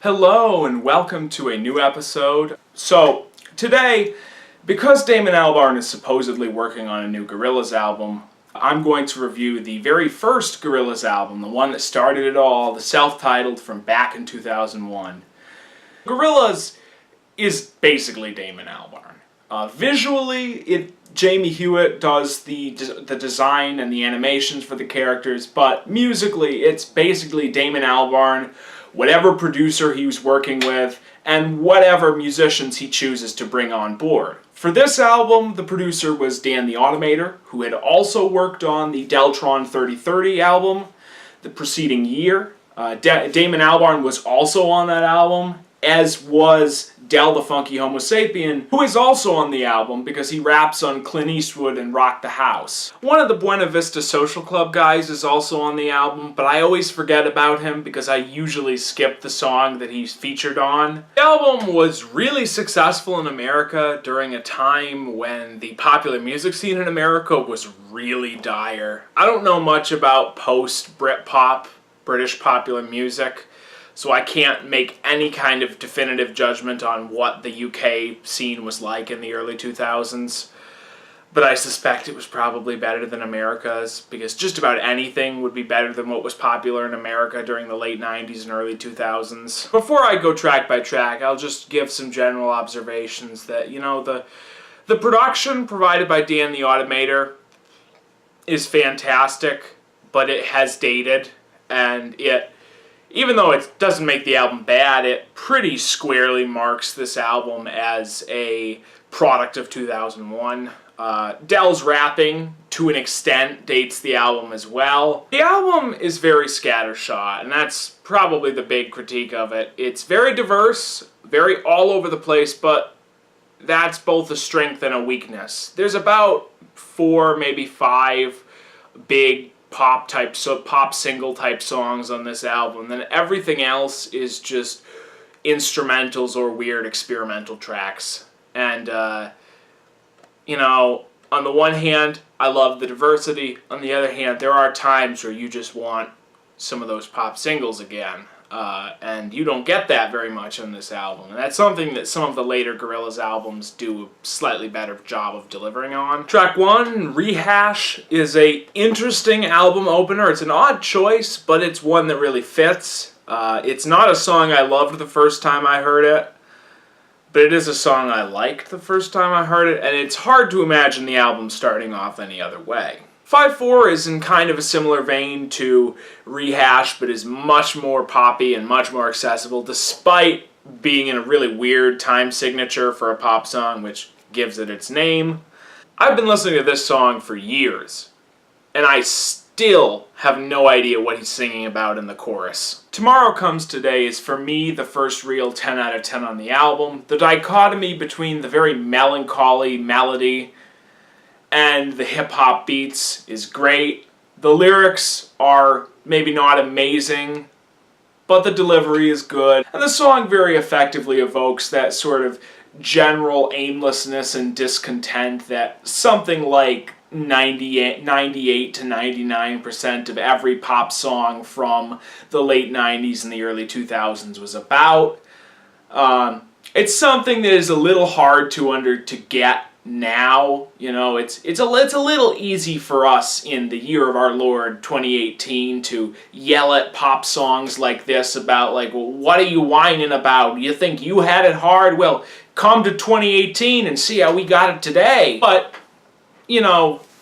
Hello and welcome to a new episode. So today, because Damon Albarn is supposedly working on a new Gorillaz album, I'm going to review the very first Gorillaz album, the one that started it all, the self-titled from back in 2001. Gorillaz is basically Damon Albarn. Visually, Jamie Hewlett does the design and the animations for the characters, but musically, it's basically Damon Albarn, whatever producer he was working with, and whatever musicians he chooses to bring on board. For this album, the producer was Dan the Automator, who had also worked on the Deltron 3030 album the preceding year. Damon Albarn was also on that album, as was Del the Funky Homo Sapien, who is also on the album because he raps on Clint Eastwood and Rock the House. One of the Buena Vista Social Club guys is also on the album, but I always forget about him because I usually skip the song that he's featured on. The album was really successful in America during a time when the popular music scene in America was really dire. I don't know much about post-Britpop, British popular music, so I can't make any kind of definitive judgment on what the UK scene was like in the early 2000s. But I suspect it was probably better than America's, because just about anything would be better than what was popular in America during the late 90s and early 2000s. Before I go track by track, I'll just give some general observations that, the production provided by Dan the Automator is fantastic, but it has dated, and even though it doesn't make the album bad, it pretty squarely marks this album as a product of 2001. Del's rapping, to an extent, dates the album as well. The album is very scattershot, and that's probably the big critique of it. It's very diverse, very all over the place, but that's both a strength and a weakness. There's about 4, maybe 5 big pop single type songs on this album. Then everything else is just instrumentals or weird experimental tracks. And on the one hand, I love the diversity. On the other hand, there are times where you just want some of those pop singles again. And you don't get that very much on this album. And that's something that some of the later Gorillaz albums do a slightly better job of delivering on. Track 1, Rehash, is a interesting album opener. It's an odd choice, but it's one that really fits. It's not a song I loved the first time I heard it, but it is a song I liked the first time I heard it, and it's hard to imagine the album starting off any other way. 5/4 is in kind of a similar vein to Rehash, but is much more poppy and much more accessible, despite being in a really weird time signature for a pop song, which gives it its name. I've been listening to this song for years, and I still have no idea what he's singing about in the chorus. Tomorrow Comes Today is, for me, the first real 10 out of 10 on the album. The dichotomy between the very melancholy melody and the hip-hop beats is great. The lyrics are maybe not amazing, but the delivery is good. And the song very effectively evokes that sort of general aimlessness and discontent that something like 98 to 99% of every pop song from the late 90s and the early 2000s was about. It's something that is a little hard to get now. It's a little easy for us in the year of our Lord 2018 to yell at pop songs like this about, like, well, what are you whining about? You think you had it hard? Well, come to 2018 and see how we got it today. But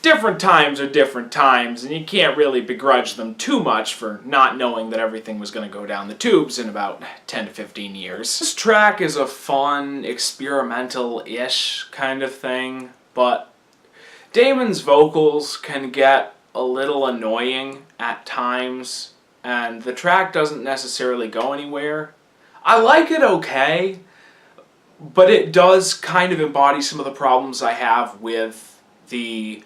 different times are different times, and you can't really begrudge them too much for not knowing that everything was going to go down the tubes in about 10 to 15 years. This track is a fun, experimental-ish kind of thing, but Damon's vocals can get a little annoying at times, and the track doesn't necessarily go anywhere. I like it okay, but it does kind of embody some of the problems I have with the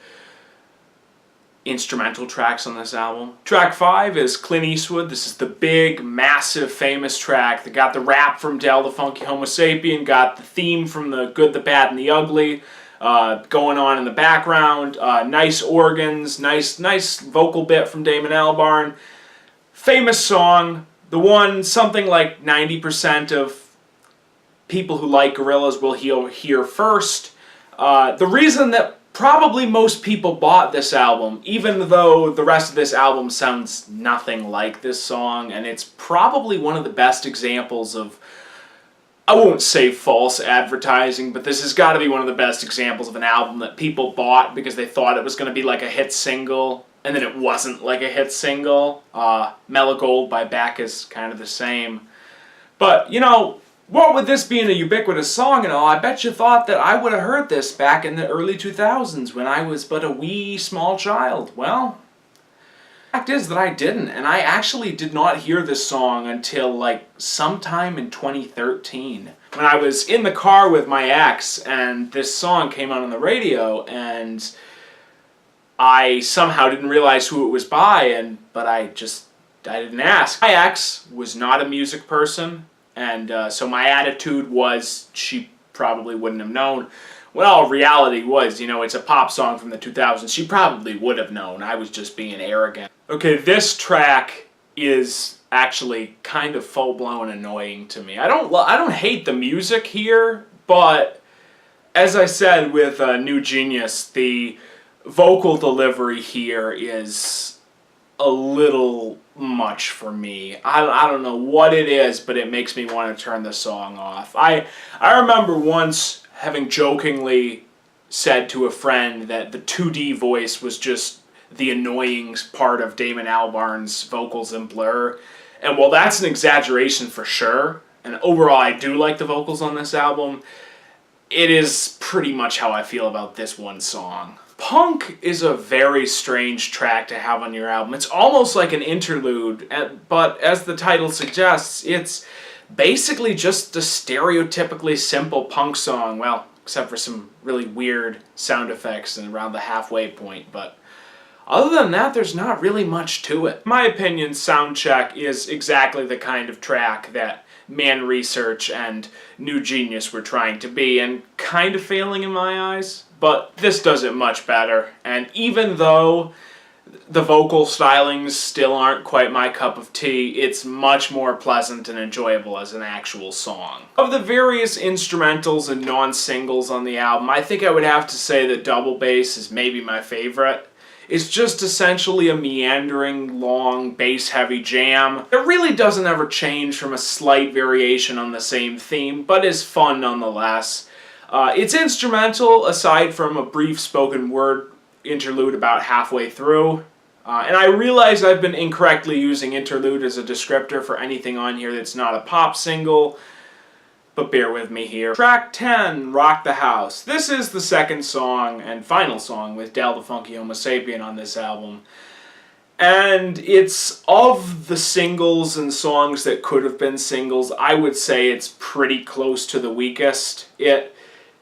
instrumental tracks on this album. Track 5 is Clint Eastwood. This is the big, massive, famous track that got the rap from Del the Funky Homo Sapien, got the theme from The Good, the Bad, and the Ugly going on in the background. Nice organs, nice vocal bit from Damon Albarn. Famous song, the one something like 90% of people who like Gorillaz will hear first. The reason that probably most people bought this album, even though the rest of this album sounds nothing like this song, and it's probably one of the best examples of, I won't say false advertising, but this has got to be one of the best examples of an album that people bought because they thought it was going to be like a hit single, and then it wasn't like a hit single. Mellow Gold by Beck is kind of the same. But, you know, what with this being a ubiquitous song and all, I bet you thought that I would have heard this back in the early 2000s when I was but a wee small child. Well, the fact is that I didn't, and I actually did not hear this song until like sometime in 2013. When I was in the car with my ex and this song came on the radio, and I somehow didn't realize who it was by, but I didn't ask. My ex was not a music person. And so my attitude was she probably wouldn't have known. Well, reality was, you know, it's a pop song from the 2000s. She probably would have known. I was just being arrogant. Okay, this track is actually kind of full-blown annoying to me. I don't hate the music here, but as I said with New Genius, the vocal delivery here is a little much for me. I don't know what it is, but it makes me want to turn the song off. I remember once having jokingly said to a friend that the 2D voice was just the annoying part of Damon Albarn's vocals in Blur. And while that's an exaggeration for sure, and overall I do like the vocals on this album, it is pretty much how I feel about this one song. Punk is a very strange track to have on your album. It's almost like an interlude, but as the title suggests, it's basically just a stereotypically simple punk song. Well, except for some really weird sound effects and around the halfway point, but other than that, there's not really much to it. In my opinion, Soundcheck is exactly the kind of track that Man Research and New Genius were trying to be, and kind of failing in my eyes. But this does it much better, and even though the vocal stylings still aren't quite my cup of tea, it's much more pleasant and enjoyable as an actual song. Of the various instrumentals and non-singles on the album, I think I would have to say that Double Bass is maybe my favorite. It's just essentially a meandering, long, bass-heavy jam. It really doesn't ever change from a slight variation on the same theme, but is fun nonetheless. It's instrumental, aside from a brief spoken word interlude about halfway through. And I realize I've been incorrectly using interlude as a descriptor for anything on here that's not a pop single, but bear with me here. Track 10, Rock the House. This is the second song and final song with Del the Funky Homo Sapien on this album. And it's, of the singles and songs that could have been singles, I would say it's pretty close to the weakest. It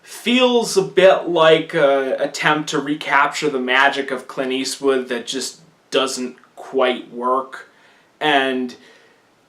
feels a bit like an attempt to recapture the magic of Clint Eastwood that just doesn't quite work. And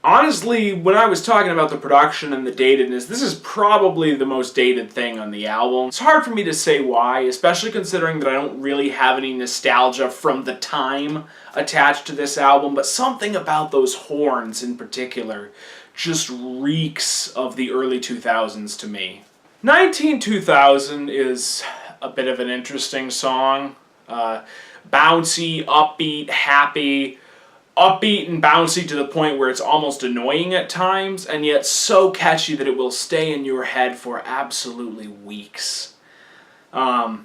honestly, when I was talking about the production and the datedness, this is probably the most dated thing on the album. It's hard for me to say why, especially considering that I don't really have any nostalgia from the time attached to this album, but something about those horns in particular just reeks of the early 2000s to me. 192000 is a bit of an interesting song. Bouncy, upbeat, happy. Upbeat and bouncy to the point where it's almost annoying at times, and yet so catchy that it will stay in your head for absolutely weeks. I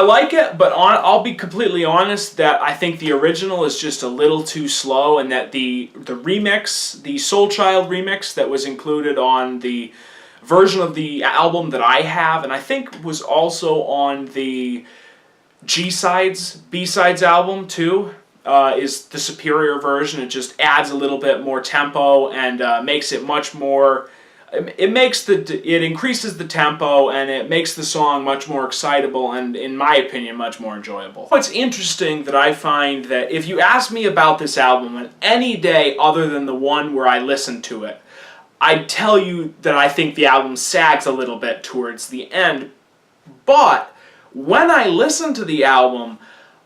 like it, but I'll be completely honest that I think the original is just a little too slow, and that the remix, the Soul Child remix that was included on the version of the album that I have, and I think was also on the B-Sides album too, is the superior version. It just adds a little bit more tempo and makes it much more. It increases the tempo and it makes the song much more excitable and, in my opinion, much more enjoyable. What's interesting that I find that if you ask me about this album on any day other than the one where I listened to it, I'd tell you that I think the album sags a little bit towards the end, but when I listen to the album,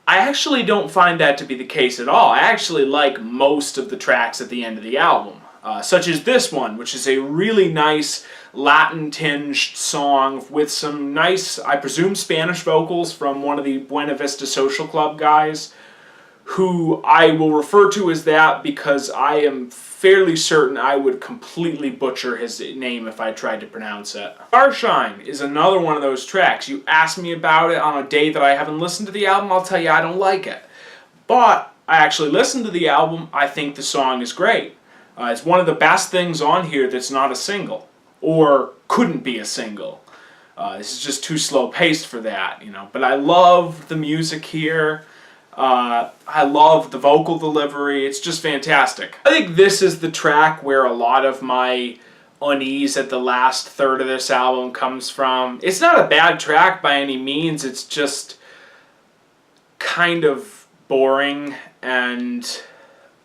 I actually don't find that to be the case at all. I actually like most of the tracks at the end of the album. such as this one, which is a really nice Latin-tinged song with some nice, I presume, Spanish vocals from one of the Buena Vista Social Club guys, who I will refer to as that because I am fairly certain I would completely butcher his name if I tried to pronounce it. Starshine is another one of those tracks. You ask me about it on a day that I haven't listened to the album, I'll tell you I don't like it. But I actually listened to the album, I think the song is great. It's one of the best things on here that's not a single, or couldn't be a single. This is just too slow-paced for that, you know. But I love the music here. I love the vocal delivery. It's just fantastic. I think this is the track where a lot of my unease at the last third of this album comes from. It's not a bad track by any means. It's just kind of boring and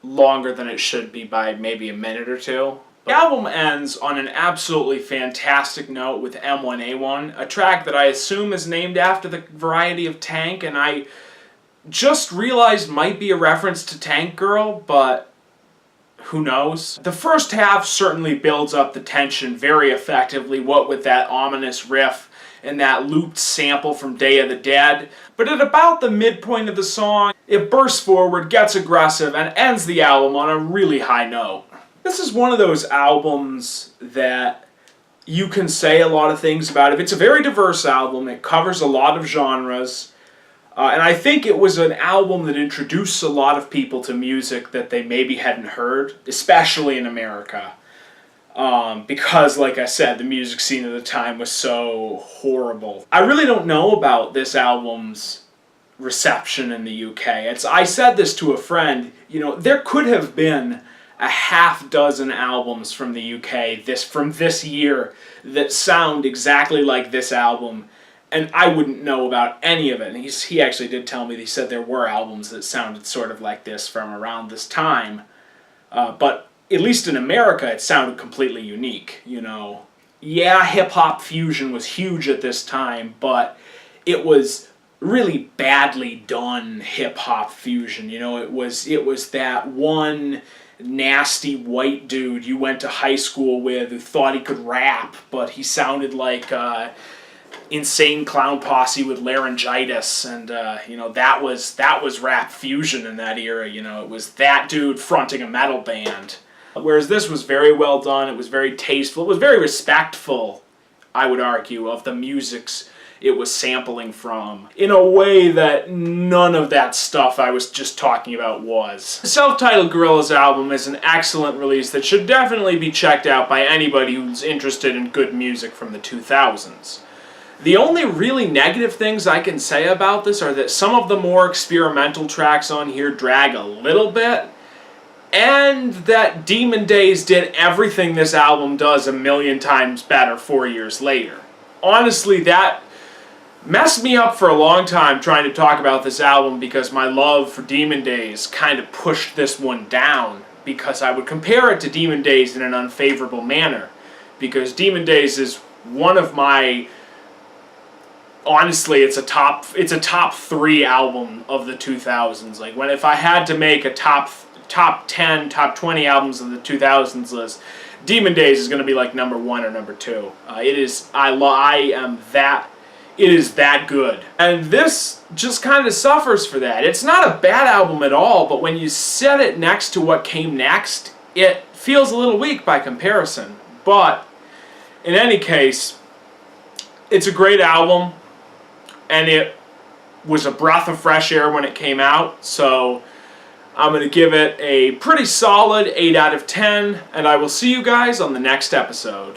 longer than it should be by maybe a minute or two. The album ends on an absolutely fantastic note with M1A1, a track that I assume is named after the variety of Tank, and I just realized might be a reference to Tank Girl, but who knows? The first half certainly builds up the tension very effectively, what with that ominous riff and that looped sample from Day of the Dead. But at about the midpoint of the song, it bursts forward, gets aggressive, and ends the album on a really high note. This is one of those albums that you can say a lot of things about it. It's a very diverse album. It covers a lot of genres. And I think it was an album that introduced a lot of people to music that they maybe hadn't heard, especially in America. Because, like I said, the music scene at the time was so horrible. I really don't know about this album's reception in the UK. I said this to a friend, you know, there could have been a half dozen albums from the UK from this year that sound exactly like this album, and I wouldn't know about any of it. And he actually did tell me, he said there were albums that sounded sort of like this from around this time. But at least in America, it sounded completely unique, you know. Yeah, hip-hop fusion was huge at this time, but it was really badly done hip-hop fusion, you know. It was that one nasty white dude you went to high school with who thought he could rap, but he sounded like Insane Clown Posse with laryngitis, and you know, that was rap fusion in that era. You know, it was that dude fronting a metal band. Whereas this was very well done. It was very tasteful. It was very respectful, I would argue, of the musics it was sampling from, in a way that none of that stuff I was just talking about was. The self-titled Gorillaz album is an excellent release that should definitely be checked out by anybody who's interested in good music from the 2000s. The only really negative things I can say about this are that some of the more experimental tracks on here drag a little bit, and that Demon Days did everything this album does a million times better 4 years later. Honestly, that messed me up for a long time trying to talk about this album because my love for Demon Days kind of pushed this one down, because I would compare it to Demon Days in an unfavorable manner, because Demon Days is one of my, honestly, it's a top 3 album of the 2000s. Like, if I had to make a top 10, top 20 albums of the 2000s list, Demon Days is going to be like number 1 or number 2. It is that good. And this just kind of suffers for that. It's not a bad album at all, but when you set it next to what came next, it feels a little weak by comparison. But in any case, it's a great album, and it was a breath of fresh air when it came out, so I'm going to give it a pretty solid 8 out of 10, and I will see you guys on the next episode.